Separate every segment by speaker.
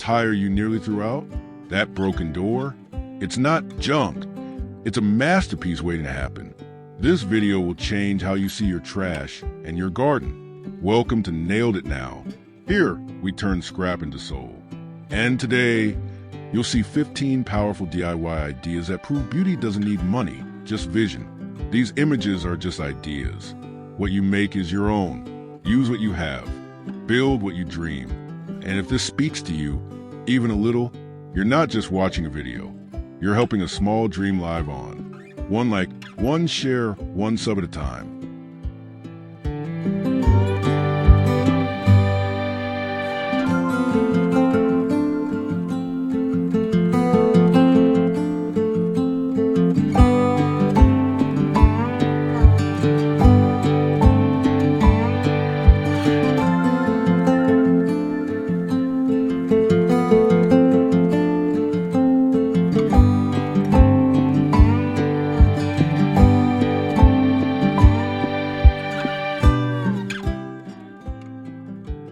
Speaker 1: tire you nearly threw out? That broken door? It's not junk. It's a masterpiece waiting to happen. This video will change how you see your trash and your garden. Welcome to Nailed It Now. Here, we turn scrap into soul. And today, you'll see 15 powerful DIY ideas that prove beauty doesn't need money, just vision. These images are just ideas. What you make is your own. Use what you have. Build what you dream. And if this speaks to you, even a little, you're not just watching a video. You're helping a small dream live on. One share, one sub at a time.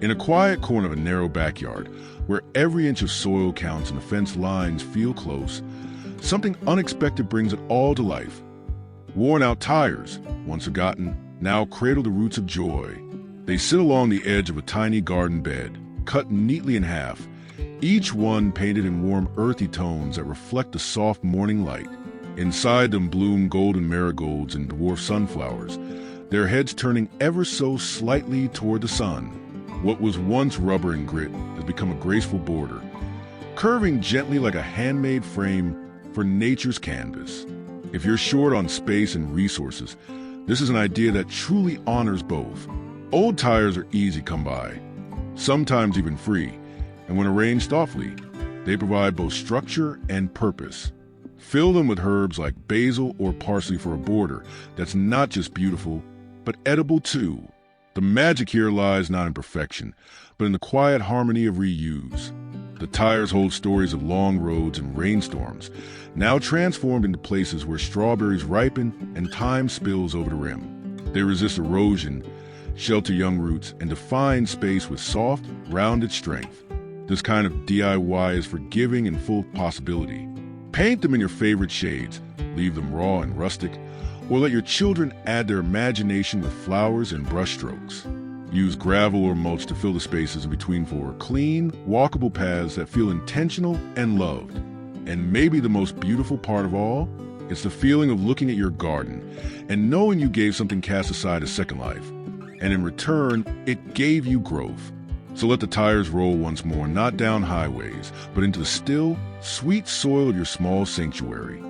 Speaker 1: In a quiet corner of a narrow backyard, where every inch of soil counts and the fence lines feel close, something unexpected brings it all to life. Worn-out tires, once forgotten, now cradle the roots of joy. They sit along the edge of a tiny garden bed, cut neatly in half, each one painted in warm, earthy tones that reflect the soft morning light. Inside them bloom golden marigolds and dwarf sunflowers, their heads turning ever so slightly toward the sun. What was once rubber and grit has become a graceful border, curving gently like a handmade frame for nature's canvas. If you're short on space and resources, this is an idea that truly honors both. Old tires are easy to come by, sometimes even free, and when arranged thoughtfully, they provide both structure and purpose. Fill them with herbs like basil or parsley for a border that's not just beautiful, but edible too. The magic here lies not in perfection, but in the quiet harmony of reuse. The tires hold stories of long roads and rainstorms, now transformed into places where strawberries ripen and time spills over the rim. They resist erosion, shelter young roots, and define space with soft, rounded strength. This kind of DIY is forgiving and full of possibility. Paint them in your favorite shades, leave them raw and rustic, or let your children add their imagination with flowers and brushstrokes. Use gravel or mulch to fill the spaces in between for clean, walkable paths that feel intentional and loved. And maybe the most beautiful part of all, it's the feeling of looking at your garden and knowing you gave something cast aside a second life. And in return, it gave you growth. So let the tires roll once more, not down highways, but into the still, sweet soil of your small sanctuary.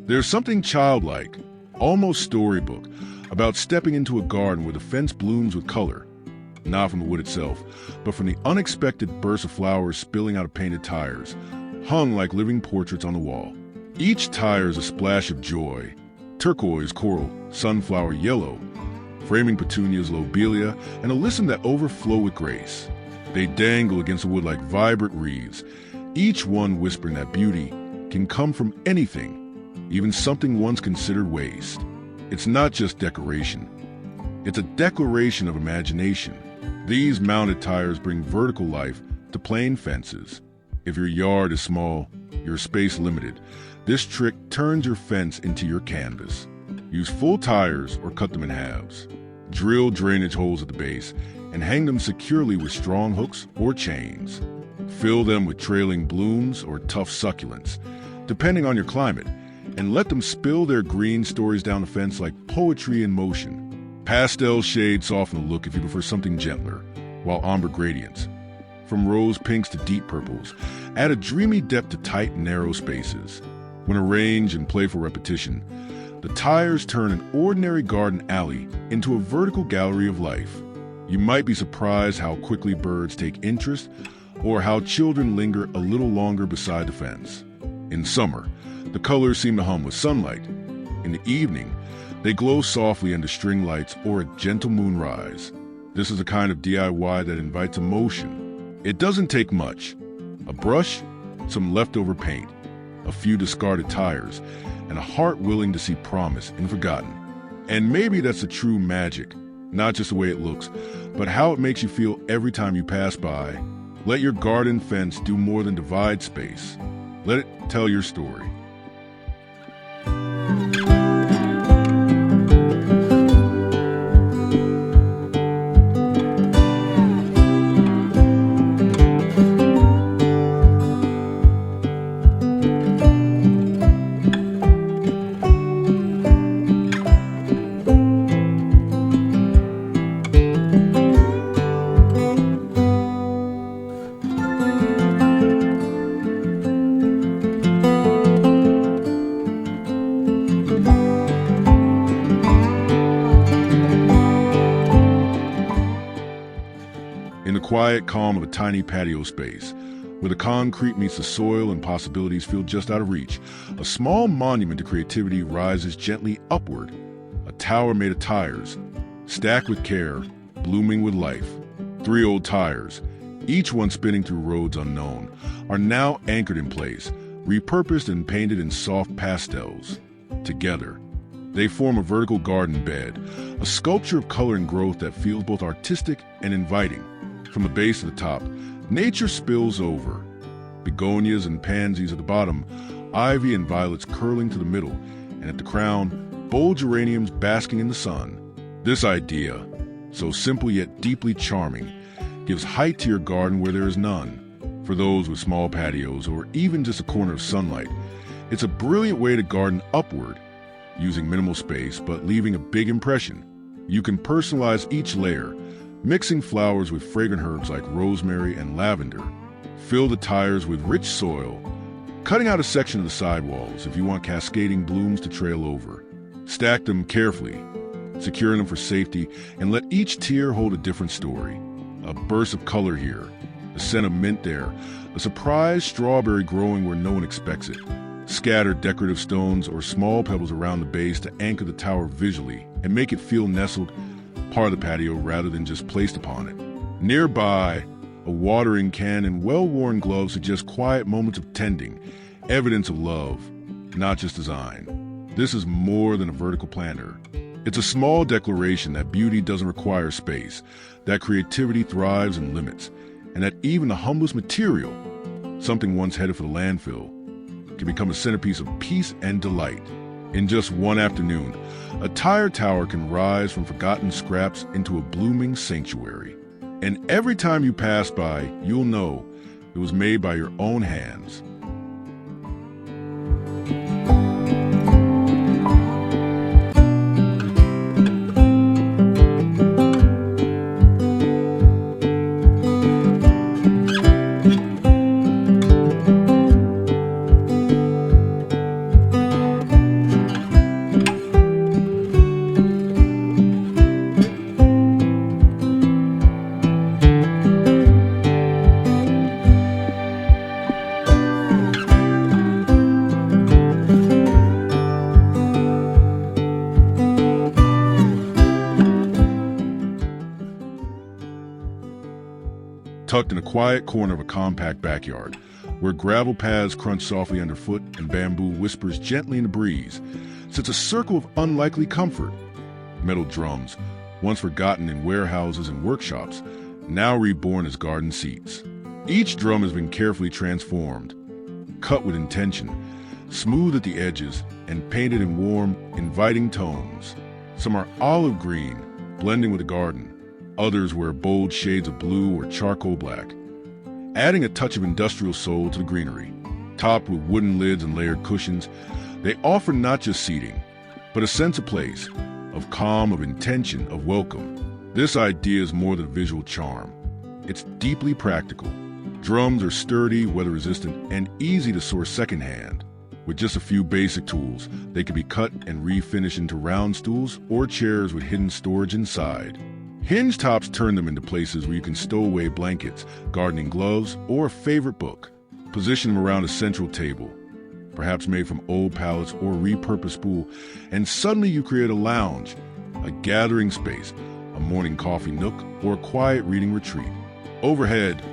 Speaker 1: There's something childlike, almost storybook, about stepping into a garden where the fence blooms with color, not from the wood itself, but from the unexpected bursts of flowers spilling out of painted tires, hung like living portraits on the wall. Each tire is a splash of joy: turquoise, coral, sunflower, yellow, framing petunias, lobelia, and a listen that overflow with grace. They dangle against the wood like vibrant wreaths, each one whispering that beauty can come from anything, even something once considered waste. It's not just decoration. It's a declaration of imagination. These mounted tires bring vertical life to plain fences. If your yard is small, your space limited, this trick turns your fence into your canvas. Use full tires or cut them in halves. Drill drainage holes at the base and hang them securely with strong hooks or chains. Fill them with trailing blooms or tough succulents, depending on your climate, and let them spill their green stories down the fence like poetry in motion. Pastel shades soften the look if you prefer something gentler, while ombre gradients, from rose pinks to deep purples, add a dreamy depth to tight, narrow spaces. When arranged in playful repetition, The tires turn an ordinary garden alley into a vertical gallery of life. You might be surprised how quickly birds take interest or how children linger a little longer beside the fence. In summer, the colors seem to hum with sunlight. In the evening, they glow softly under string lights or a gentle moonrise. This is a kind of DIY that invites emotion. It doesn't take much. A brush, some leftover paint, a few discarded tires, and a heart willing to see promise and forgotten. And maybe that's the true magic, not just the way it looks, but how it makes you feel every time you pass by. Let your garden fence do more than divide space. Let it tell your story. In the quiet calm of a tiny patio space, where the concrete meets the soil and possibilities feel just out of reach, a small monument to creativity rises gently upward. A tower made of tires, stacked with care, blooming with life. 3 old tires, each one spinning through roads unknown, are now anchored in place, repurposed and painted in soft pastels. Together, they form a vertical garden bed, a sculpture of color and growth that feels both artistic and inviting. From the base to the top, nature spills over. Begonias and pansies at the bottom, ivy and violets curling to the middle, and at the crown, bold geraniums basking in the sun. This idea, so simple yet deeply charming, gives height to your garden where there is none. For those with small patios or even just a corner of sunlight, it's a brilliant way to garden upward, using minimal space but leaving a big impression. You can personalize each layer, mixing flowers with fragrant herbs like rosemary and lavender. Fill the tires with rich soil, cutting out a section of the sidewalls if you want cascading blooms to trail over. Stack them carefully, securing them for safety, and let each tier hold a different story. A burst of color here, a scent of mint there, a surprise strawberry growing where no one expects it. Scattered decorative stones or small pebbles around the base to anchor the tower visually and make it feel nestled, part of the patio rather than just placed upon it. Nearby, a watering can and well-worn gloves suggest quiet moments of tending, evidence of love, not just design. This is more than a vertical planter. It's a small declaration that beauty doesn't require space, that creativity thrives in limits, and that even the humblest material, something once headed for the landfill, can become a centerpiece of peace and delight. In just one afternoon, a tire tower can rise from forgotten scraps into a blooming sanctuary. And every time you pass by, you'll know it was made by your own hands. Tucked in a quiet corner of a compact backyard, where gravel paths crunch softly underfoot and bamboo whispers gently in the breeze, sits a circle of unlikely comfort. Metal drums, once forgotten in warehouses and workshops, now reborn as garden seats. Each drum has been carefully transformed, cut with intention, smooth at the edges, and painted in warm, inviting tones. Some are olive green, blending with the garden. Others wear bold shades of blue or charcoal black, adding a touch of industrial soul to the greenery. Topped with wooden lids and layered cushions, they offer not just seating, but a sense of place, of calm, of intention, of welcome. This idea is more than visual charm. It's deeply practical. Drums are sturdy, weather-resistant, and easy to source secondhand. With just a few basic tools, they can be cut and refinished into round stools or chairs with hidden storage inside. Hinge tops turn them into places where you can stow away blankets, gardening gloves, or a favorite book. Position them around a central table, perhaps made from old pallets or repurposed spool, and suddenly you create a lounge, a gathering space, a morning coffee nook, or a quiet reading retreat. Overhead,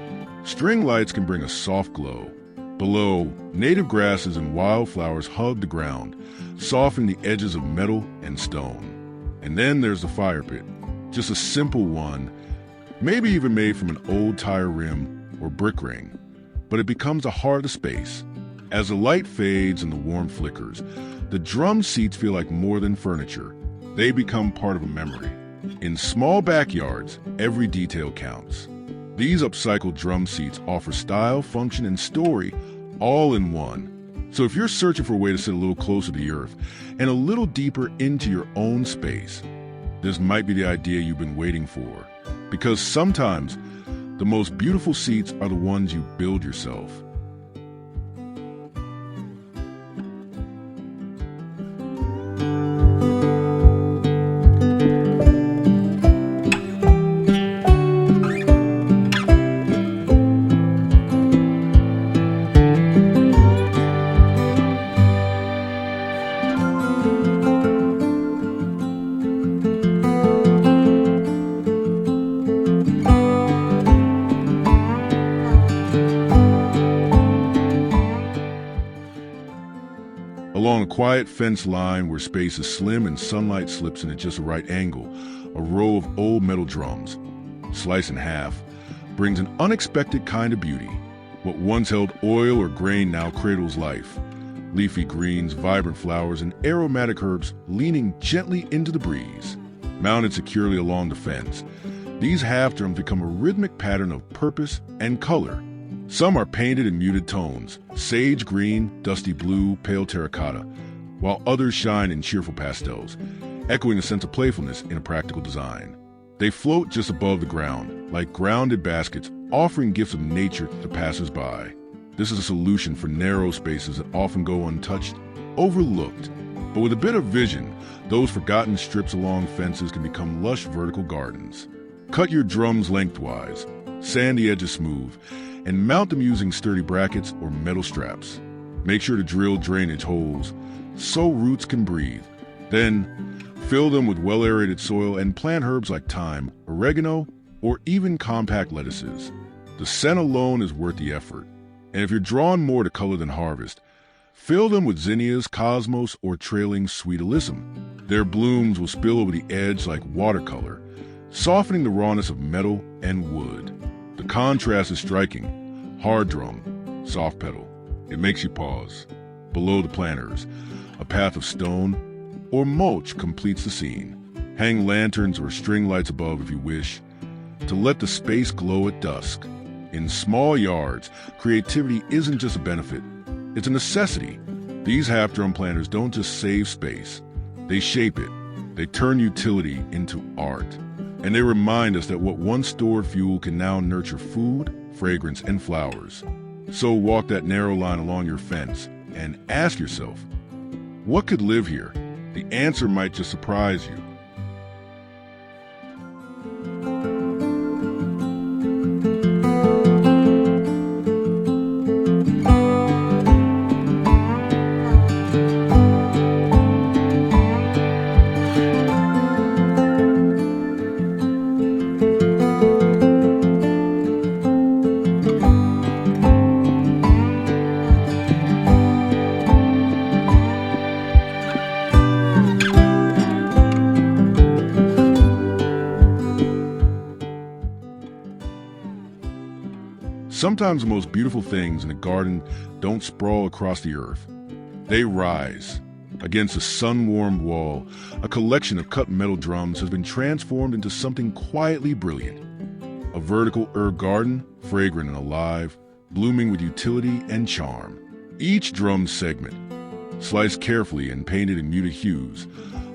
Speaker 1: string lights can bring a soft glow. Below, native grasses and wildflowers hug the ground, softening the edges of metal and stone. And then there's the fire pit, just a simple one, maybe even made from an old tire rim or brick ring, but it becomes the heart of the space. As the light fades and the warmth flickers, the drum seats feel like more than furniture. They become part of a memory. In small backyards, every detail counts. These upcycled drum seats offer style, function, and story all in one. So if you're searching for a way to sit a little closer to the earth and a little deeper into your own space, this might be the idea you've been waiting for. Because sometimes the most beautiful seats are the ones you build yourself. Along a quiet fence line where space is slim and sunlight slips in at just the right angle, a row of old metal drums, sliced in half, brings an unexpected kind of beauty. What once held oil or grain now cradles life. Leafy greens, vibrant flowers, and aromatic herbs leaning gently into the breeze. Mounted securely along the fence, these half drums become a rhythmic pattern of purpose and color. Some are painted in muted tones, sage green, dusty blue, pale terracotta, while others shine in cheerful pastels, echoing a sense of playfulness in a practical design. They float just above the ground, like grounded baskets, offering gifts of nature to passers-by. This is a solution for narrow spaces that often go untouched, overlooked. But with a bit of vision, those forgotten strips along fences can become lush vertical gardens. Cut your drums lengthwise, sand the edges smooth, and mount them using sturdy brackets or metal straps. Make sure to drill drainage holes so roots can breathe. Then, fill them with well-aerated soil and plant herbs like thyme, oregano, or even compact lettuces. The scent alone is worth the effort. And if you're drawn more to color than harvest, fill them with zinnias, cosmos, or trailing sweet alyssum. Their blooms will spill over the edge like watercolor, softening the rawness of metal and wood. The contrast is striking. Hard drum, soft pedal. It makes you pause. Below the planters, a path of stone or mulch completes the scene. Hang lanterns or string lights above if you wish, to let the space glow at dusk. In small yards, creativity isn't just a benefit, it's a necessity. These half-drum planters don't just save space, they shape it. They turn utility into art. And they remind us that what once stored fuel can now nurture food, fragrance, and flowers. So walk that narrow line along your fence and ask yourself, what could live here? The answer might just surprise you. Sometimes the most beautiful things in a garden don't sprawl across the earth. They rise. Against a sun-warmed wall, a collection of cut metal drums has been transformed into something quietly brilliant. A vertical herb garden, fragrant and alive, blooming with utility and charm. Each drum segment, sliced carefully and painted in muted hues,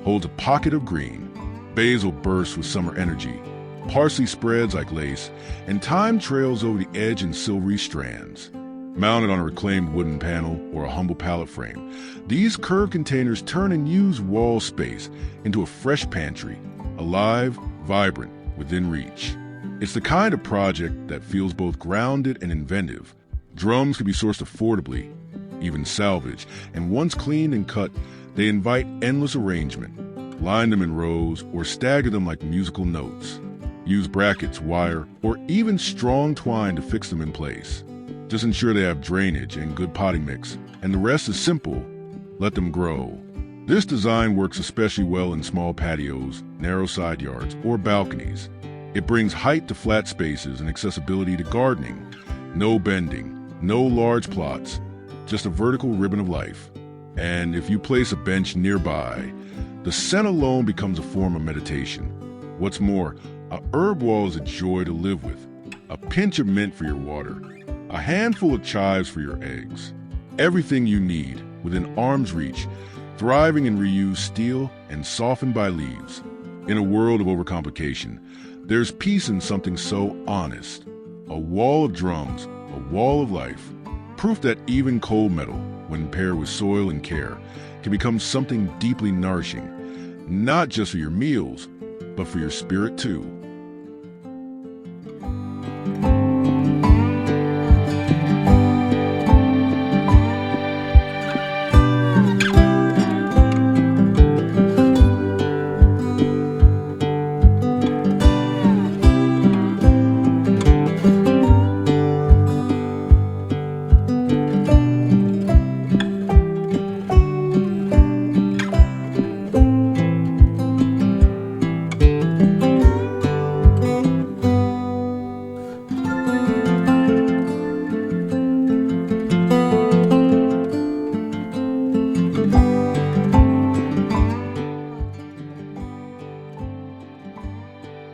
Speaker 1: holds a pocket of green. Basil bursts with summer energy. Parsley spreads like lace, and thyme trails over the edge in silvery strands. Mounted on a reclaimed wooden panel or a humble pallet frame, these curved containers turn unused wall space into a fresh pantry, alive, vibrant, within reach. It's the kind of project that feels both grounded and inventive. Drums can be sourced affordably, even salvaged, and once cleaned and cut, they invite endless arrangement. Line them in rows or stagger them like musical notes. Use brackets, wire, or even strong twine to fix them in place. Just ensure they have drainage and good potting mix, and the rest is simple. Let them grow. This design works especially well in small patios, narrow side yards, or balconies. It brings height to flat spaces and accessibility to gardening. No bending, no large plots, just a vertical ribbon of life. And if you place a bench nearby, the scent alone becomes a form of meditation. What's more, a herb wall is a joy to live with. A pinch of mint for your water, a handful of chives for your eggs. Everything you need within arm's reach, thriving in reused steel and softened by leaves. In a world of overcomplication, there's peace in something so honest. A wall of drums, a wall of life. Proof that even cold metal, when paired with soil and care, can become something deeply nourishing, not just for your meals, but for your spirit too.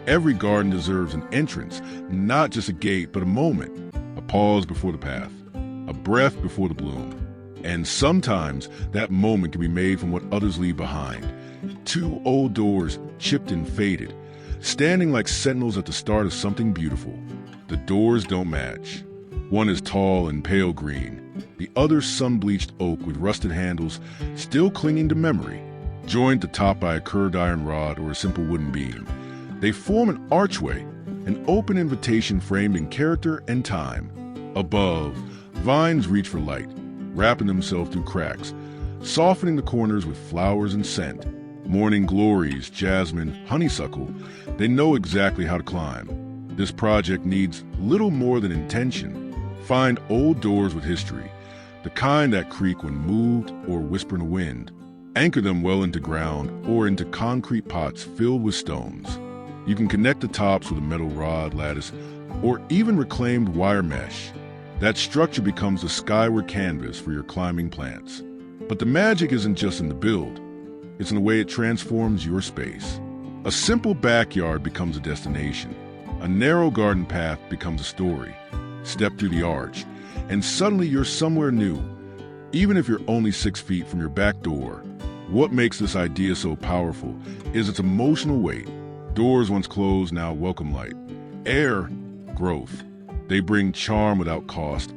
Speaker 1: Every garden deserves an entrance, not just a gate, but a moment, a pause before the path, a breath before the bloom. And sometimes that moment can be made from what others leave behind. 2 old doors, chipped and faded, standing like sentinels at the start of something beautiful. The doors don't match. One is tall and pale green, the other sun-bleached oak with rusted handles still clinging to memory, joined at the top by a curved iron rod or a simple wooden beam. They form an archway, an open invitation framed in character and time. Above, vines reach for light, wrapping themselves through cracks, softening the corners with flowers and scent. Morning glories, jasmine, honeysuckle, they know exactly how to climb. This project needs little more than intention. Find old doors with history, the kind that creak when moved or whisper in a wind. Anchor them well into ground or into concrete pots filled with stones. You can connect the tops with a metal rod, lattice, or even reclaimed wire mesh. That structure becomes a skyward canvas for your climbing plants. But the magic isn't just in the build. It's in the way it transforms your space. A simple backyard becomes a destination. A narrow garden path becomes a story. Step through the arch, and suddenly you're somewhere new, even if you're only 6 feet from your back door. What makes this idea so powerful is its emotional weight. Doors once closed now welcome light. Air, growth. They bring charm without cost,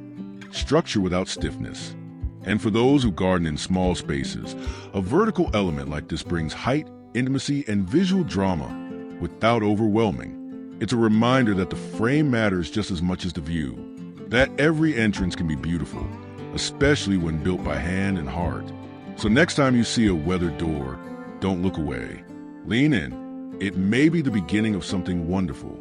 Speaker 1: structure without stiffness. And for those who garden in small spaces, a vertical element like this brings height, intimacy, and visual drama without overwhelming. It's a reminder that the frame matters just as much as the view, that every entrance can be beautiful, especially when built by hand and heart. So next time you see a weathered door, don't look away. Lean in. It may be the beginning of something wonderful.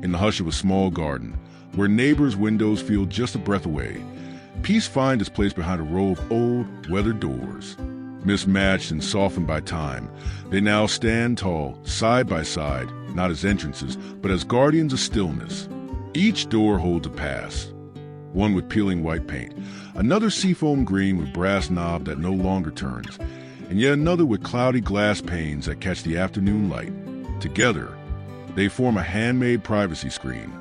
Speaker 1: In the hush of a small garden, where neighbors' windows feel just a breath away, peace finds its place behind a row of old, weathered doors. Mismatched and softened by time, they now stand tall, side by side, not as entrances, but as guardians of stillness. Each door holds a past, one with peeling white paint, another seafoam green with brass knob that no longer turns, and yet another with cloudy glass panes that catch the afternoon light. Together, they form a handmade privacy screen,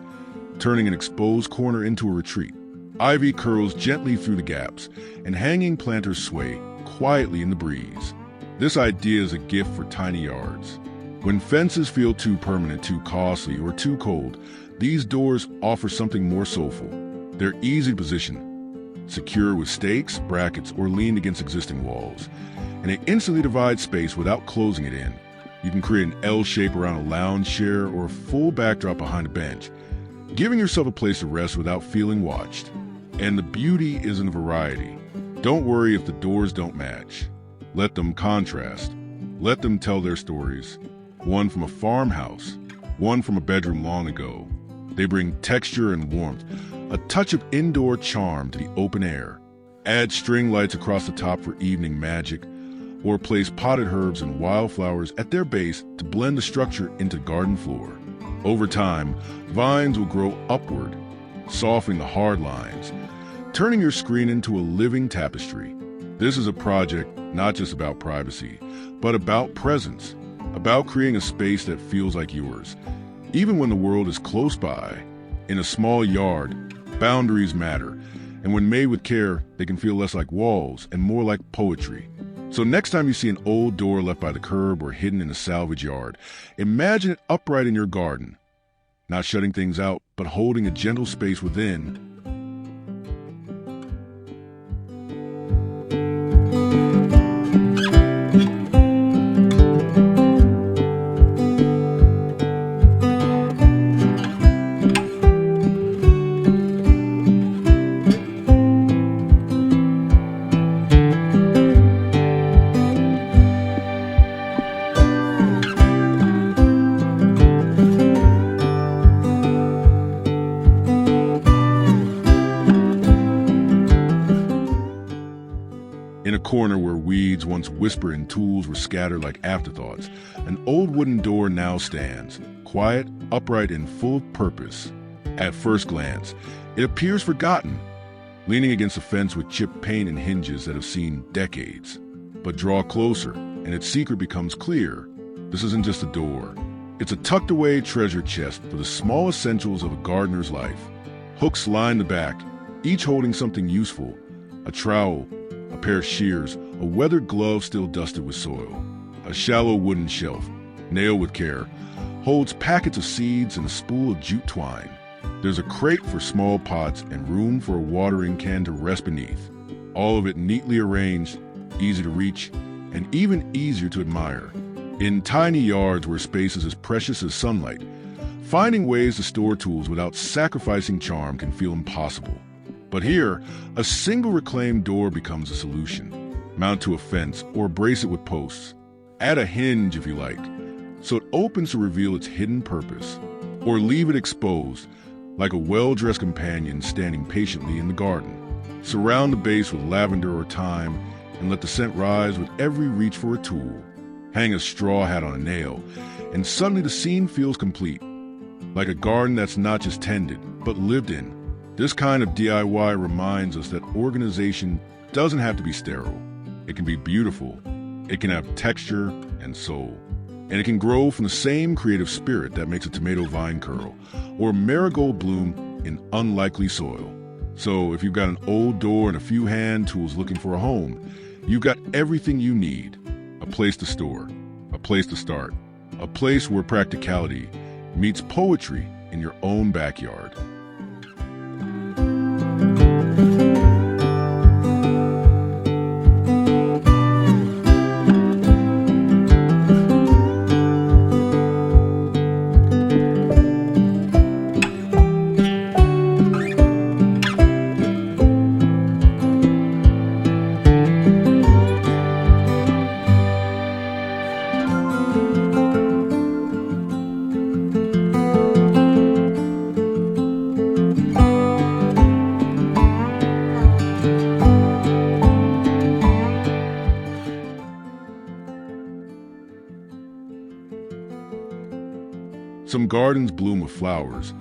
Speaker 1: turning an exposed corner into a retreat. Ivy curls gently through the gaps, and hanging planters sway quietly in the breeze. This idea is a gift for tiny yards. When fences feel too permanent, too costly, or too cold, these doors offer something more soulful. They're easy to position, secure with stakes, brackets, or leaned against existing walls, and they instantly divide space without closing it in. You can create an L shape around a lounge chair or a full backdrop behind a bench, giving yourself a place to rest without feeling watched. And the beauty is in the variety. Don't worry if the doors don't match. Let them contrast. Let them tell their stories. One from a farmhouse, one from a bedroom long ago. They bring texture and warmth, a touch of indoor charm to the open air. Add string lights across the top for evening magic, or place potted herbs and wildflowers at their base to blend the structure into garden floor. Over time, vines will grow upward, softening the hard lines, turning your screen into a living tapestry. This is a project not just about privacy, but about presence, about creating a space that feels like yours. Even when the world is close by, in a small yard, boundaries matter, and when made with care, they can feel less like walls and more like poetry. So next time you see an old door left by the curb or hidden in a salvage yard, imagine it upright in your garden, not shutting things out, but holding a gentle space within. In a corner where weeds once whispered and tools were scattered like afterthoughts, an old wooden door now stands, quiet, upright, and full of purpose. At first glance, it appears forgotten, leaning against a fence with chipped paint and hinges that have seen decades. But draw closer, and its secret becomes clear. This isn't just a door. It's a tucked-away treasure chest for the small essentials of a gardener's life. Hooks line the back, each holding something useful: a trowel, a pair of shears, a weathered glove still dusted with soil. A shallow wooden shelf, nailed with care, holds packets of seeds and a spool of jute twine. There's a crate for small pots and room for a watering can to rest beneath. All of it neatly arranged, easy to reach, and even easier to admire. In tiny yards where space is as precious as sunlight, finding ways to store tools without sacrificing charm can feel impossible. But here, a single reclaimed door becomes a solution. Mount to a fence or brace it with posts. Add a hinge if you like, so it opens to reveal its hidden purpose. Or leave it exposed, like a well-dressed companion standing patiently in the garden. Surround the base with lavender or thyme and let the scent rise with every reach for a tool. Hang a straw hat on a nail, and suddenly the scene feels complete. Like a garden that's not just tended, but lived in. This kind of DIY reminds us that organization doesn't have to be sterile. It can be beautiful. It can have texture and soul. And it can grow from the same creative spirit that makes a tomato vine curl or marigold bloom in unlikely soil. So if you've got an old door and a few hand tools looking for a home, you've got everything you need. A place to store, a place to start, a place where practicality meets poetry in your own backyard. Some gardens bloom with flowers,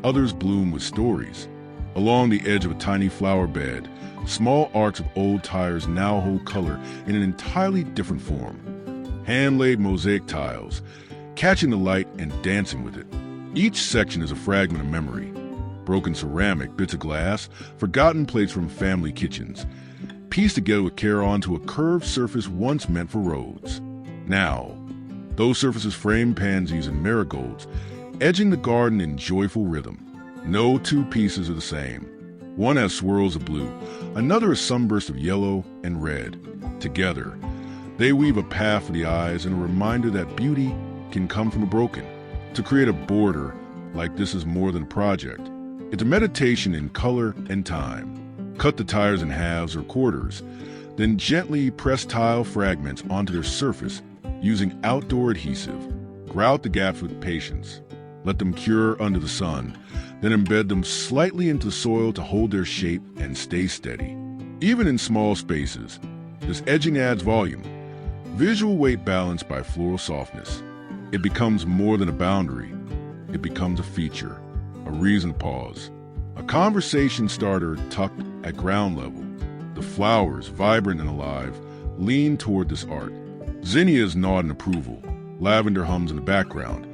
Speaker 1: others bloom with stories. Along the edge of a tiny flower bed, small arcs of old tires now hold color in an entirely different form. Hand-laid mosaic tiles, catching the light and dancing with it. Each section is a fragment of memory. Broken ceramic, bits of glass, forgotten plates from family kitchens, pieced together with care onto a curved surface once meant for roads. Now, those surfaces frame pansies and marigolds, edging the garden in joyful rhythm. No two pieces are the same. One has swirls of blue, another a sunburst of yellow and red. Together, they weave a path for the eyes and a reminder that beauty can come from the broken. To create a border like this is more than a project. It's a meditation in color and time. Cut the tires in halves or quarters, then gently press tile fragments onto their surface using outdoor adhesive. Grout the gaps with patience. Let them cure under the sun, then embed them slightly into the soil to hold their shape and stay steady. Even in small spaces, this edging adds volume. Visual weight balanced by floral softness. It becomes more than a boundary. It becomes a feature, a reason to pause, a conversation starter tucked at ground level. The flowers, vibrant and alive, lean toward this art. Zinnias nod in approval, lavender hums in the background,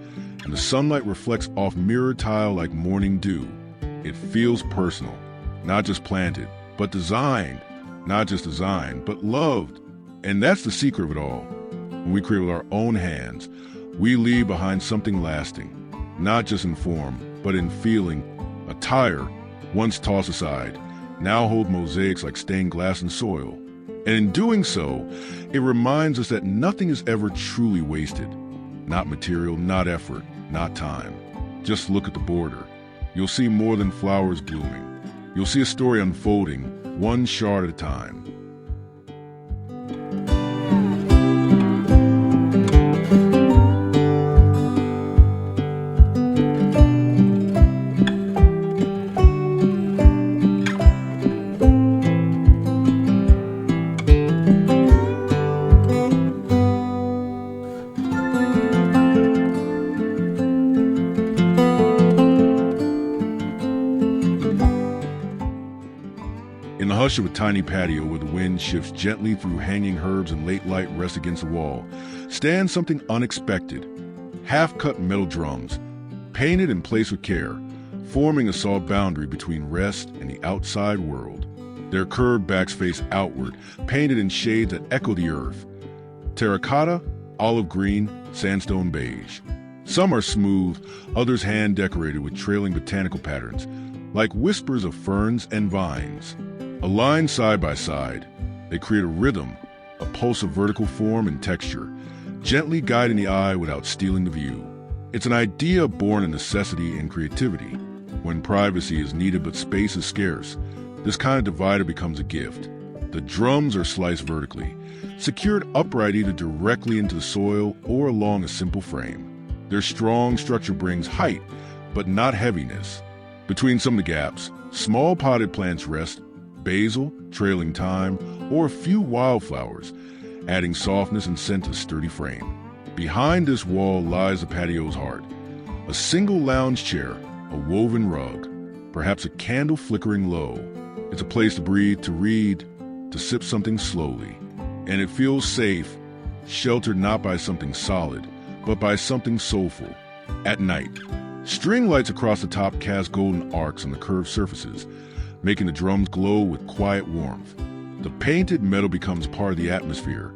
Speaker 1: and the sunlight reflects off mirror tile like morning dew. It feels personal, not just planted, but designed, not just designed, but loved. And that's the secret of it all. When we create with our own hands, we leave behind something lasting, not just in form, but in feeling. A tire, once tossed aside, now holds mosaics like stained glass and soil. And in doing so, it reminds us that nothing is ever truly wasted. Not material, not effort, not time. Just look at the border. You'll see more than flowers blooming. You'll see a story unfolding, one shard at a time. In the hush of a tiny patio where the wind shifts gently through hanging herbs and late light rests against the wall, stands something unexpected. Half-cut metal drums, painted and placed with care, forming a soft boundary between rest and the outside world. Their curved backs face outward, painted in shades that echo the earth. Terracotta, olive green, sandstone beige. Some are smooth, others hand-decorated with trailing botanical patterns, like whispers of ferns and vines. Aligned side by side, they create a rhythm, a pulse of vertical form and texture, gently guiding the eye without stealing the view. It's an idea born of necessity and creativity. When privacy is needed but space is scarce, this kind of divider becomes a gift. The drums are sliced vertically, secured upright either directly into the soil or along a simple frame. Their strong structure brings height, but not heaviness. Between some of the gaps, small potted plants rest, basil, trailing thyme, or a few wildflowers, adding softness and scent to the sturdy frame. Behind this wall lies the patio's heart. A single lounge chair, a woven rug, perhaps a candle flickering low. It's a place to breathe, to read, to sip something slowly. And it feels safe, sheltered not by something solid, but by something soulful. At night, string lights across the top cast golden arcs on the curved surfaces, making the drums glow with quiet warmth. The painted metal becomes part of the atmosphere,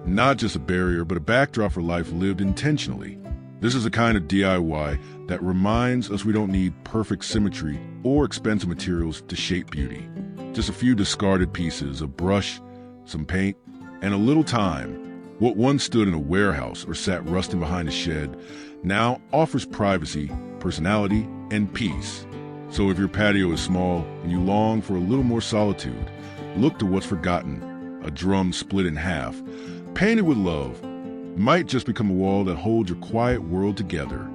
Speaker 1: not just a barrier, but a backdrop for life lived intentionally. This is a kind of DIY that reminds us we don't need perfect symmetry or expensive materials to shape beauty. Just a few discarded pieces, a brush, some paint, and a little time. What once stood in a warehouse or sat rusting behind a shed now offers privacy, personality, and peace. So if your patio is small and you long for a little more solitude, look to what's forgotten. A drum split in half, painted with love, might just become a wall that holds your quiet world together.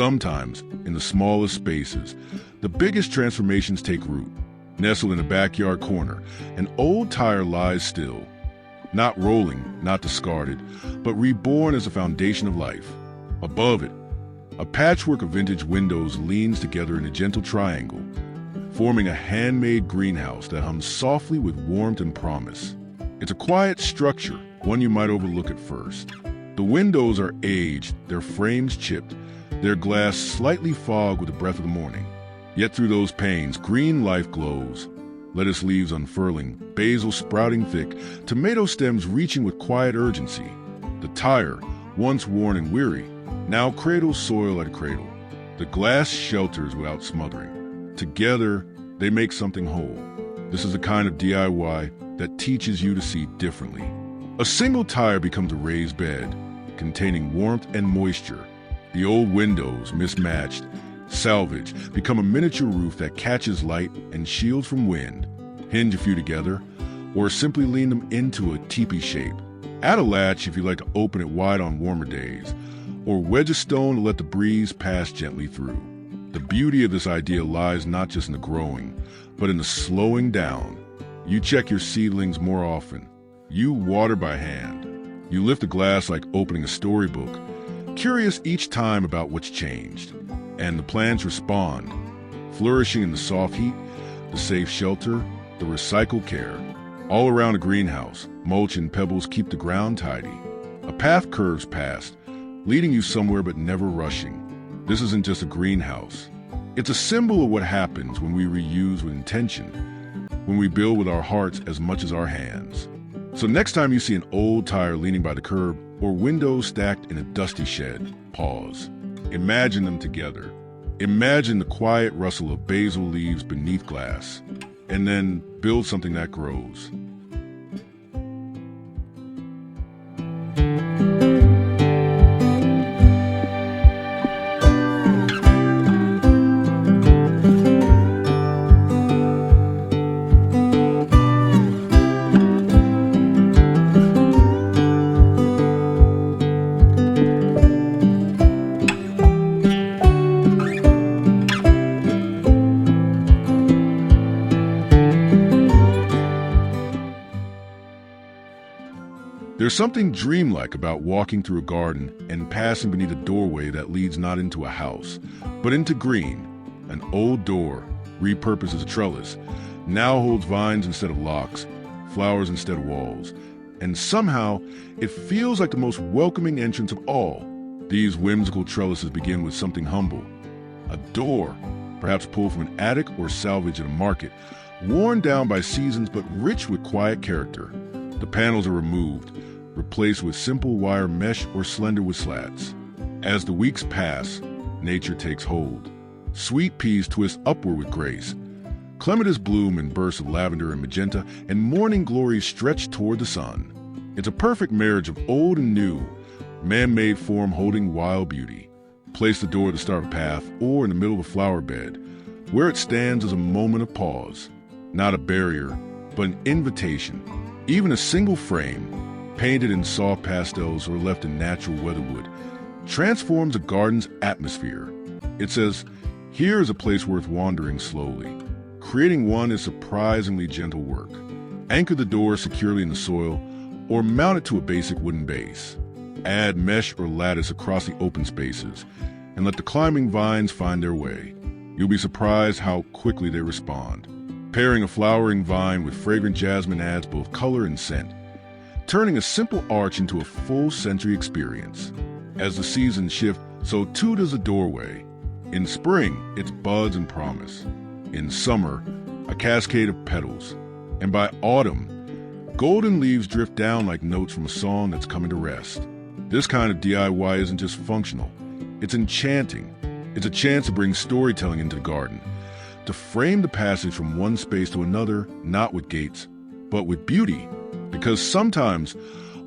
Speaker 1: sometimes, in the smallest spaces, the biggest transformations take root. Nestled in a backyard corner, an old tire lies still, not rolling, not discarded, but reborn as a foundation of life. Above it, a patchwork of vintage windows leans together in a gentle triangle, forming a handmade greenhouse that hums softly with warmth and promise. It's a quiet structure, one you might overlook at first. The windows are aged, their frames chipped, their glass slightly fogged with the breath of the morning. Yet through those panes, green life glows. Lettuce leaves unfurling, basil sprouting thick, tomato stems reaching with quiet urgency. The tire, once worn and weary, now cradles soil at a cradle. The glass shelters without smothering. Together, they make something whole. This is the kind of DIY that teaches you to see differently. A single tire becomes a raised bed, containing warmth and moisture. The old windows, mismatched, salvaged, become a miniature roof that catches light and shields from wind. Hinge a few together, or simply lean them into a teepee shape. Add a latch if you like to open it wide on warmer days, or wedge a stone to let the breeze pass gently through. The beauty of this idea lies not just in the growing, but in the slowing down. You check your seedlings more often. You water by hand. You lift a glass like opening a storybook, curious each time about what's changed. And the plants respond, flourishing in the soft heat, the safe shelter, the recycled care. All around a greenhouse, mulch and pebbles keep the ground tidy. A path curves past, leading you somewhere but never rushing. This isn't just a greenhouse. It's a symbol of what happens when we reuse with intention, when we build with our hearts as much as our hands. So next time you see an old tire leaning by the curb or windows stacked in a dusty shed, pause. Imagine them together. Imagine the quiet rustle of basil leaves beneath glass, and then build something that grows. There's something dreamlike about walking through a garden and passing beneath a doorway that leads not into a house, but into green. An old door, repurposed as a trellis, now holds vines instead of locks, flowers instead of walls, and somehow it feels like the most welcoming entrance of all. These whimsical trellises begin with something humble. A door, perhaps pulled from an attic or salvaged at a market, worn down by seasons but rich with quiet character. The panels are removed, replaced with simple wire mesh or slender with slats. As the weeks pass, nature takes hold. Sweet peas twist upward with grace. Clematis bloom in bursts of lavender and magenta, and morning glories stretch toward the sun. It's a perfect marriage of old and new, man-made form holding wild beauty. Place the door at the start of a path or in the middle of a flower bed, where it stands as a moment of pause. Not a barrier, but an invitation. Even a single frame, painted in soft pastels or left in natural weatherwood, transforms a garden's atmosphere. It says, here is a place worth wandering slowly. Creating one is surprisingly gentle work. Anchor the door securely in the soil or mount it to a basic wooden base. Add mesh or lattice across the open spaces and let the climbing vines find their way. You'll be surprised how quickly they respond. Pairing a flowering vine with fragrant jasmine adds both color and scent, turning a simple arch into a full sensory experience. As the seasons shift, so too does the doorway. In spring, it's buds and promise. In summer, a cascade of petals. And by autumn, golden leaves drift down like notes from a song that's coming to rest. This kind of DIY isn't just functional, it's enchanting. It's a chance to bring storytelling into the garden, to frame the passage from one space to another, not with gates, but with beauty. Because sometimes,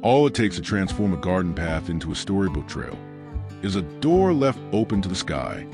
Speaker 1: all it takes to transform a garden path into a storybook trail is a door left open to the sky.